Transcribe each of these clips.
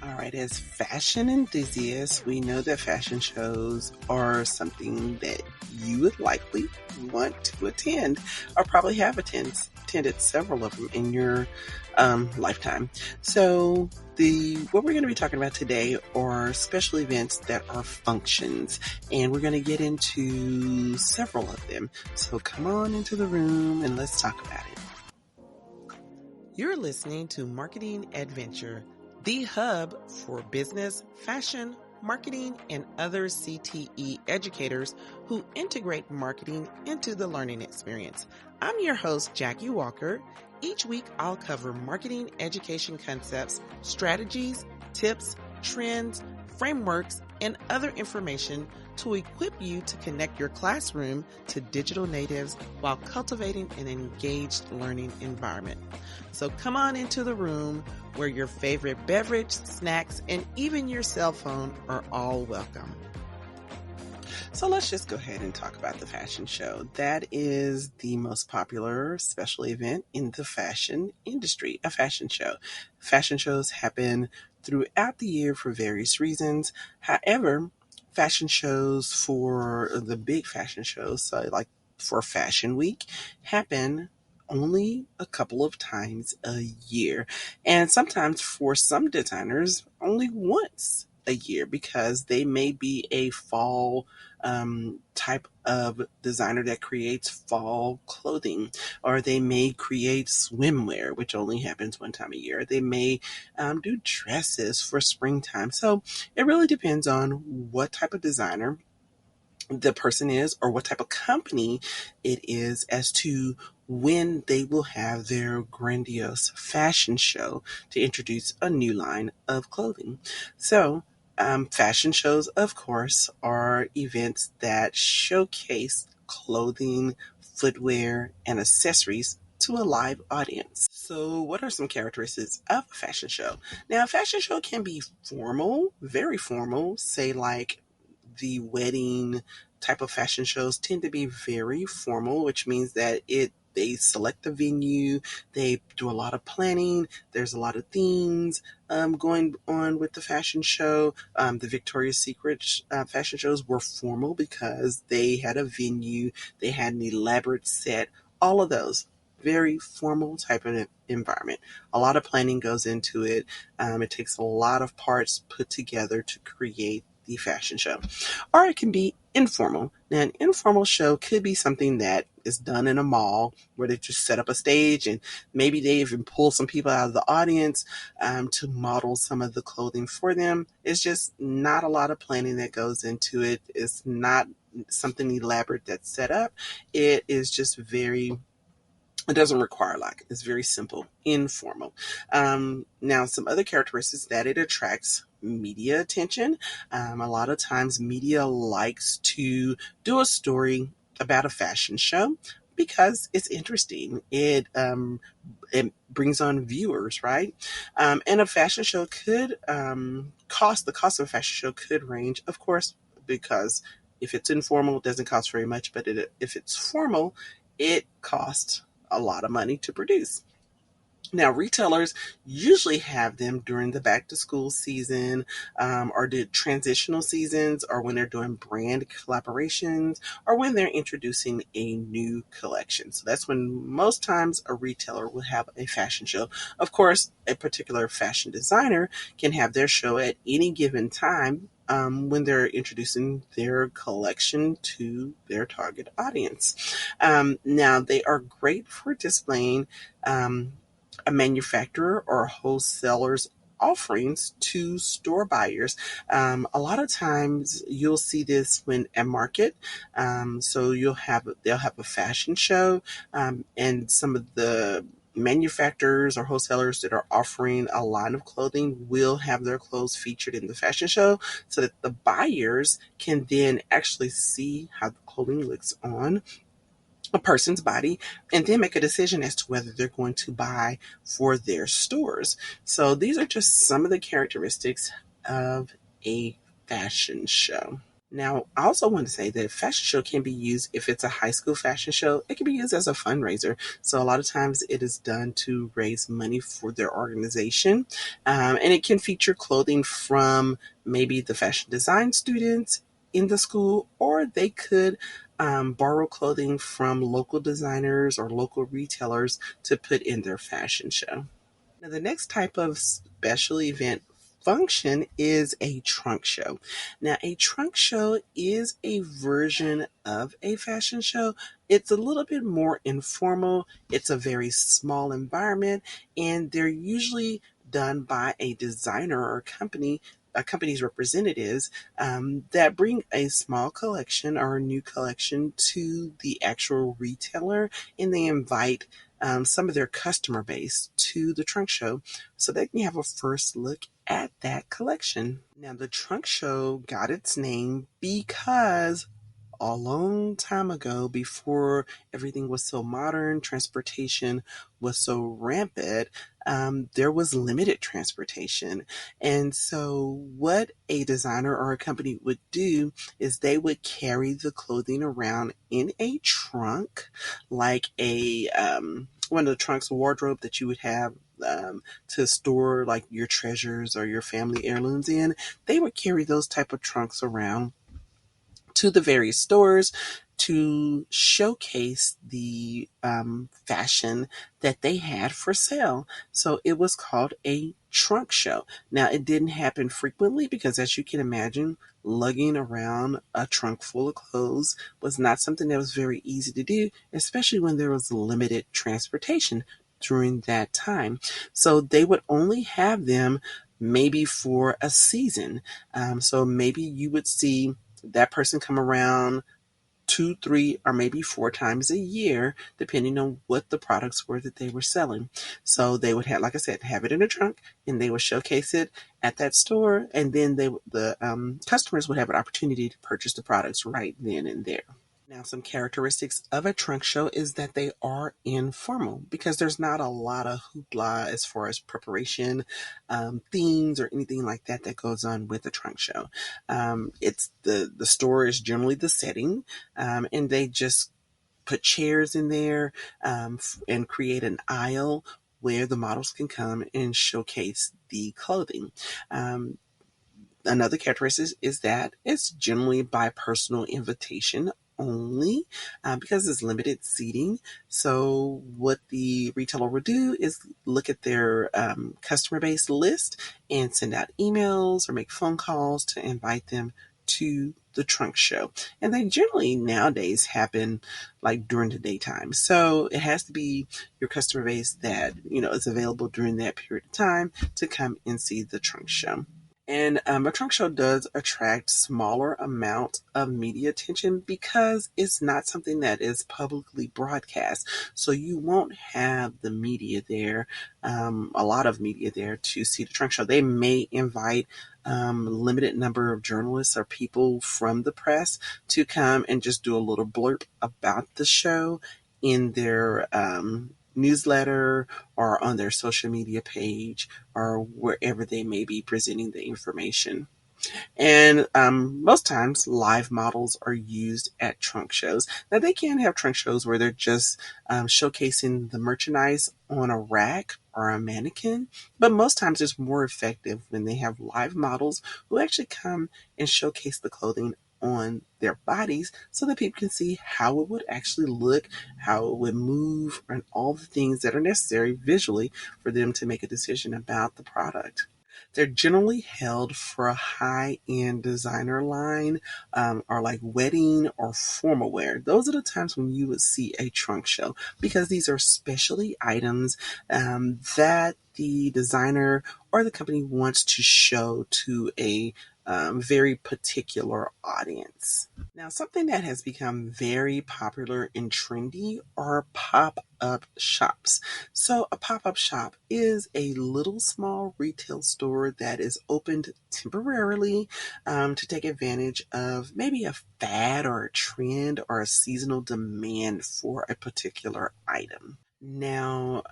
All right, as fashion enthusiasts, we know that fashion shows are something that you would likely want to attend or probably have attended several of them in your lifetime. So what we're going to be talking about today are special events that are functions, and we're going to get into several of them. So come on into the room and let's talk about it. You're listening to Marketing Adventure, the hub for business, fashion, marketing, and other CTE educators who integrate marketing into the learning experience. I'm your host, Jackie Walker. Each week, I'll cover marketing education concepts, strategies, tips, trends, frameworks, and other information to equip you to connect your classroom to digital natives while cultivating an engaged learning environment. So come on into the room where your favorite beverage, snacks, and even your cell phone are all welcome. So let's just go ahead and talk about the fashion show. That is the most popular special event in the fashion industry, a fashion show. Fashion shows happen throughout the year for various reasons. However, fashion shows for the big fashion shows, so like for Fashion Week, happen only a couple of times a year. And sometimes for some designers, only once a year, because they may be a fall type of designer that creates fall clothing, or they may create swimwear, which only happens one time a year. They may do dresses for springtime. So it really depends on what type of designer the person is or what type of company it is as to when they will have their grandiose fashion show to introduce a new line of clothing. So fashion shows, of course, are events that showcase clothing, footwear, and accessories to a live audience. So what are some characteristics of a fashion show? Now, a fashion show can be formal, very formal, say like the wedding type of fashion shows tend to be very formal, which means that they select the venue, they do a lot of planning, there's a lot of themes going on with the fashion show. The Victoria's Secret fashion shows were formal because they had a venue, they had an elaborate set, all of those. Very formal type of environment. A lot of planning goes into it. It takes a lot of parts put together to create the fashion show. Or it can be informal. Now, an informal show could be something that is done in a mall where they just set up a stage and maybe they even pull some people out of the audience to model some of the clothing for them. It's just not a lot of planning that goes into it. It's not something elaborate that's set up. It is just it doesn't require a lot. It's very simple, informal. Now, some other characteristics that it attracts media attention. A lot of times media likes to do a story about a fashion show because it's interesting. It brings on viewers, right? And a fashion show could the cost of a fashion show could range, of course, because if it's informal, it doesn't cost very much, but if it's formal, it costs a lot of money to produce. Now, retailers usually have them during the back to school season, or the transitional seasons, or when they're doing brand collaborations, or when they're introducing a new collection. So that's when most times a retailer will have a fashion show. Of course, a particular fashion designer can have their show at any given time when they're introducing their collection to their target audience. Now, they are great for displaying a manufacturer or wholesaler's offerings to store buyers. A lot of times you'll see this when at market. So they'll have a fashion show, and some of the manufacturers or wholesalers that are offering a line of clothing will have their clothes featured in the fashion show so that the buyers can then actually see how the clothing looks on a person's body and then make a decision as to whether they're going to buy for their stores. So these are just some of the characteristics of a fashion show. Now, I also want to say that fashion show can be used if it's a high school fashion show. It can be used as a fundraiser. So a lot of times it is done to raise money for their organization, and it can feature clothing from maybe the fashion design students in the school, or they could borrow clothing from local designers or local retailers to put in their fashion show. Now, the next type of special event function is a trunk show. Now, a trunk show is a version of a fashion show. It's a little bit more informal, it's a very small environment, and they're usually done by a designer or company. A company's representatives that bring a small collection or a new collection to the actual retailer, and they invite some of their customer base to the trunk show so they can have a first look at that collection. Now, the trunk show got its name because a long time ago, before everything was so modern, transportation was so rampant, there was limited transportation. And so, what a designer or a company would do is they would carry the clothing around in a trunk, like a one of the trunks wardrobe that you would have to store like your treasures or your family heirlooms in. They would carry those type of trunks around to the various stores to showcase the fashion that they had for sale. So it was called a trunk show. Now, it didn't happen frequently because, as you can imagine, lugging around a trunk full of clothes was not something that was very easy to do, especially when there was limited transportation during that time. So they would only have them maybe for a season. So maybe you would see that person come around two, three, or maybe four times a year, depending on what the products were that they were selling. So they would have, like I said, have it in a trunk, and they would showcase it at that store, and then the customers would have an opportunity to purchase the products right then and there. Now, some characteristics of a trunk show is that they are informal because there's not a lot of hoopla as far as preparation, themes, or anything like that that goes on with a trunk show. It's the store is generally the setting, and they just put chairs in there and create an aisle where the models can come and showcase the clothing. Um, Another characteristic is that it's generally by personal invitation only because it's limited seating. So, what the retailer will do is look at their customer base list and send out emails or make phone calls to invite them to the trunk show. And they generally nowadays happen like during the daytime. So, it has to be your customer base that is available during that period of time to come and see the trunk show. And a trunk show does attract smaller amount of media attention because it's not something that is publicly broadcast. So you won't have the media there, a lot of media there to see the trunk show. They may invite limited number of journalists or people from the press to come and just do a little blurb about the show in their newsletter or on their social media page or wherever they may be presenting the information. And most times, live models are used at trunk shows. Now, they can have trunk shows where they're just showcasing the merchandise on a rack or a mannequin, but most times it's more effective when they have live models who actually come and showcase the clothing on their bodies so that people can see how it would actually look, how it would move, and all the things that are necessary visually for them to make a decision about the product. They're generally held for a high-end designer line, or like wedding or formal wear. Those are the times when you would see a trunk show because these are specialty items that the designer or the company wants to show to a very particular audience. Now, something that has become very popular and trendy are pop up shops. So, a pop up shop is a little small retail store that is opened temporarily to take advantage of maybe a fad or a trend or a seasonal demand for a particular item. Now,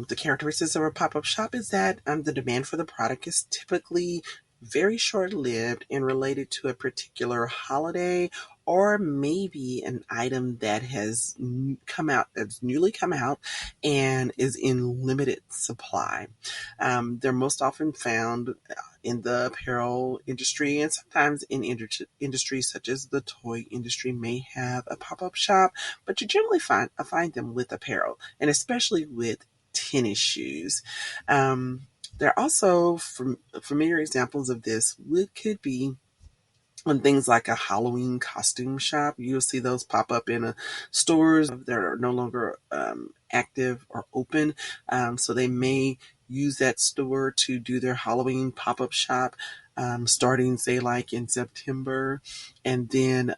the characteristics of a pop up shop is that the demand for the product is typically very short-lived and related to a particular holiday, or maybe an item that has come out, that's newly come out and is in limited supply. They're most often found in the apparel industry, and sometimes in industries such as the toy industry may have a pop-up shop, but you generally find them with apparel, and especially with tennis shoes. There are also familiar examples of this could be on things like a Halloween costume shop. You'll see those pop up in stores that are no longer active or open. So they may use that store to do their Halloween pop-up shop, starting, say, like in September. And then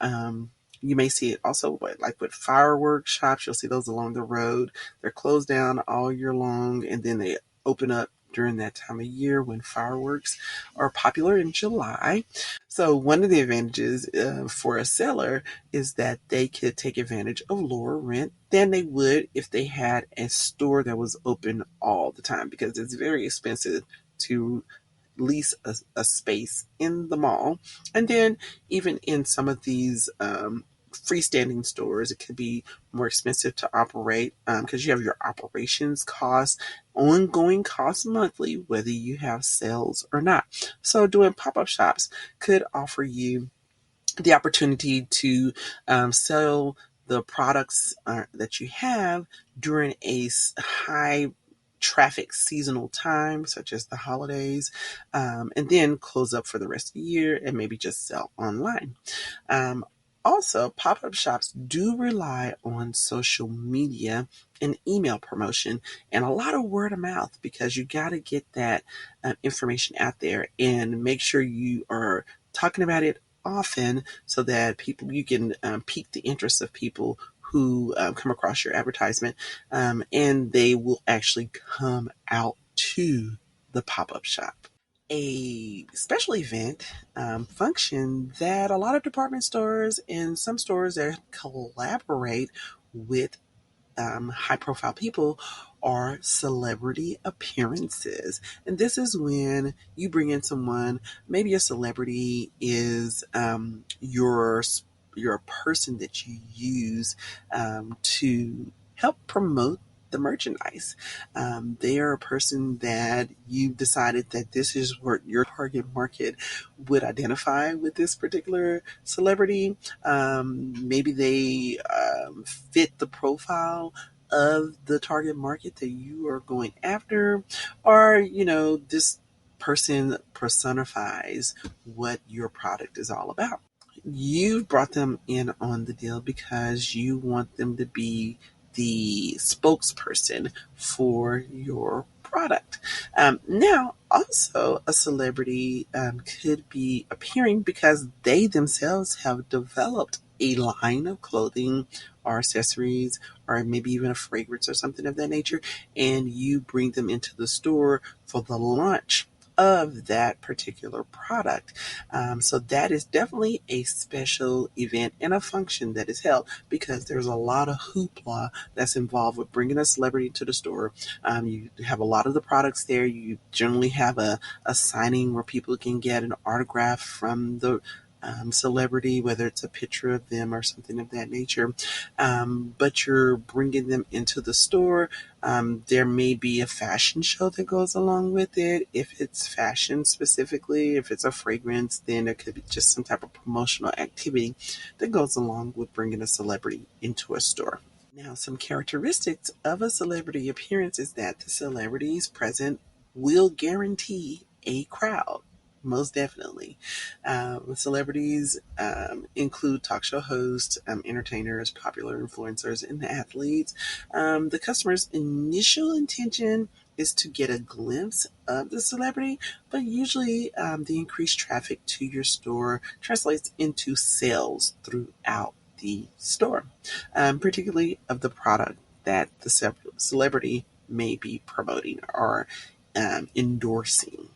you may see it also like with fireworks shops. You'll see those along the road. They're closed down all year long, and then they open up during that time of year when fireworks are popular in July. So one of the advantages for a seller is that they could take advantage of lower rent than they would if they had a store that was open all the time, because it's very expensive to lease a space in the mall. And then even in some of these freestanding stores, it could be more expensive to operate because you have your operations costs, ongoing costs monthly, whether you have sales or not. So doing pop-up shops could offer you the opportunity to sell the products that you have during a high traffic seasonal time, such as the holidays, and then close up for the rest of the year and maybe just sell online. Um, Also, pop-up shops do rely on social media and email promotion and a lot of word of mouth, because you got to get that information out there and make sure you are talking about it often so that you can pique the interest of people who come across your advertisement, and they will actually come out to the pop-up shop. A special event function that a lot of department stores and some stores that collaborate with high profile people are celebrity appearances. And this is when you bring in someone, maybe a celebrity is your person that you use to help promote the merchandise. They are a person that you decided that this is what your target market would identify with this particular celebrity. Maybe they fit the profile of the target market that you are going after, or this person personifies what your product is all about. You've brought them in on the deal because you want them to be the spokesperson for your product. Now, also, a celebrity could be appearing because they themselves have developed a line of clothing or accessories, or maybe even a fragrance or something of that nature, and you bring them into the store for the launch of that particular product. So that is definitely a special event and a function that is held, because there's a lot of hoopla that's involved with bringing a celebrity to the store. You have a lot of the products there. You generally have a signing where people can get an autograph from the celebrity, whether it's a picture of them or something of that nature. But you're bringing them into the store. There may be a fashion show that goes along with it. If it's fashion specifically, if it's a fragrance, then it could be just some type of promotional activity that goes along with bringing a celebrity into a store. Now, some characteristics of a celebrity appearance is that the celebrities present will guarantee a crowd. Most definitely. Celebrities include talk show hosts, entertainers, popular influencers, and athletes. The customer's initial intention is to get a glimpse of the celebrity, but usually the increased traffic to your store translates into sales throughout the store, particularly of the product that the celebrity may be promoting or endorsing.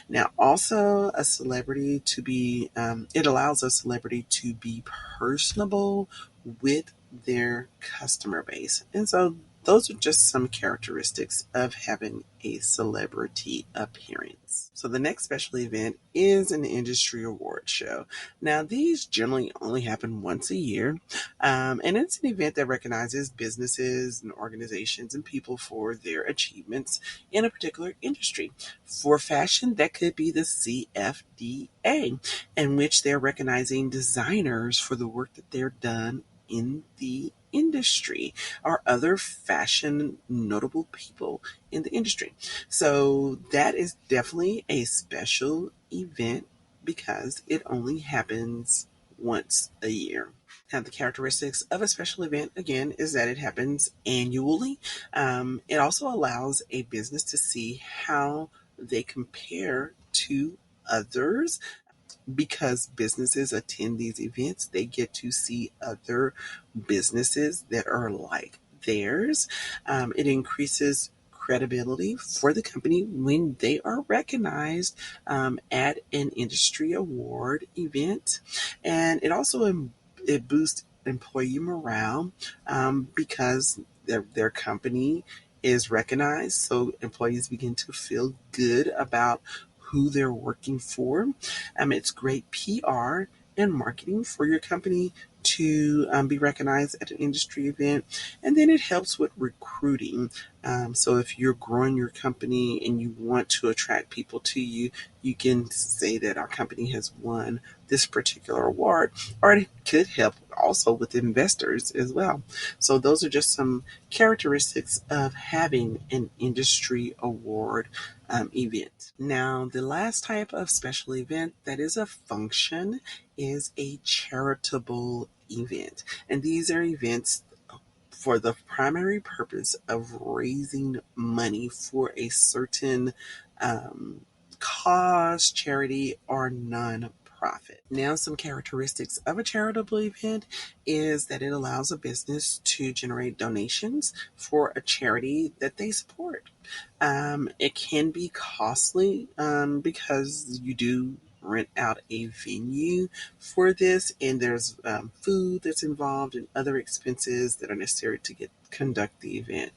Now, also a celebrity to be, it allows a celebrity to be personable with their customer base. And so those are just some characteristics of having a celebrity appearance. So the next special event is an industry award show. Now, these generally only happen once a year, and it's an event that recognizes businesses and organizations and people for their achievements in a particular industry. For fashion, that could be the CFDA, in which they're recognizing designers for the work that they're done in the industry or other fashion notable people in the industry. So that is definitely a special event because it only happens once a year. Now, the characteristics of a special event, again, is that it happens annually. It also allows a business to see how they compare to others. Because businesses attend these events, they get to see other businesses that are like theirs. It increases credibility for the company when they are recognized at an industry award event, and it also it boosts employee morale because their company is recognized, so employees begin to feel good about who they're working for. It's great PR and marketing for your company to be recognized at an industry event. And then it helps with recruiting. So if you're growing your company and you want to attract people to you, you can say that our company has won this particular award, or it could help also with investors as well. So those are just some characteristics of having an industry award event. Now, the last type of special event that is a function is a charitable event. And these are events for the primary purpose of raising money for a certain cause, charity, or non-profit. Now, some characteristics of a charitable event is that it allows a business to generate donations for a charity that they support. It can be costly because you do rent out a venue for this, and there's food that's involved and other expenses that are necessary to conduct the event.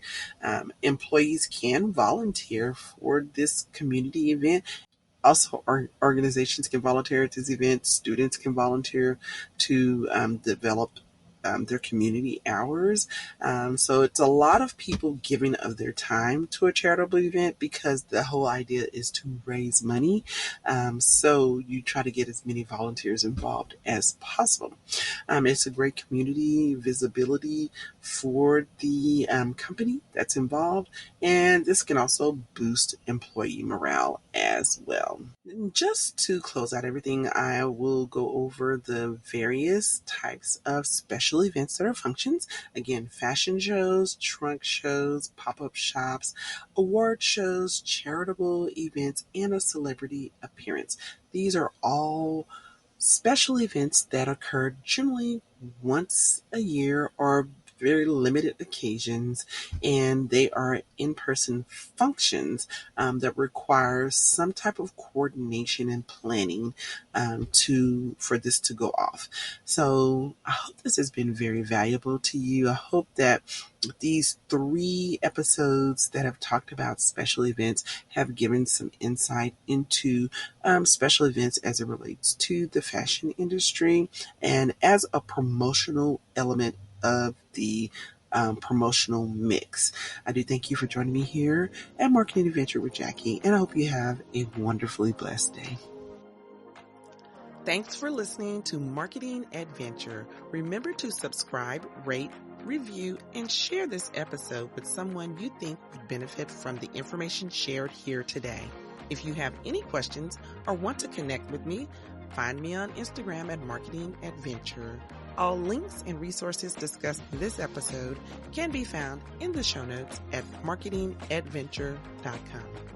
Employees can volunteer for this community event. Also, organizations can volunteer at this event. Students can volunteer to develop their community hours. So it's a lot of people giving of their time to a charitable event because the whole idea is to raise money. So you try to get as many volunteers involved as possible. It's a great community visibility for the company that's involved, and this can also boost employee morale as well. Just to close out everything, I will go over the various types of special events that are functions. Again, fashion shows, trunk shows, pop-up shops, award shows, charitable events, and a celebrity appearance. These are all special events that occur generally once a year or very limited occasions, and they are in-person functions that require some type of coordination and planning for this to go off. So I hope this has been very valuable to you. I hope that these 3 episodes that have talked about special events have given some insight into special events as it relates to the fashion industry and as a promotional element of the promotional mix. I do thank you for joining me here at Marketing Adventure with Jackie, and I hope you have a wonderfully blessed day. Thanks for listening to Marketing Adventure. Remember to subscribe, rate, review, and share this episode with someone you think would benefit from the information shared here today. If you have any questions or want to connect with me, find me on Instagram at Marketing Adventure. All links and resources discussed in this episode can be found in the show notes at marketingadventure.com.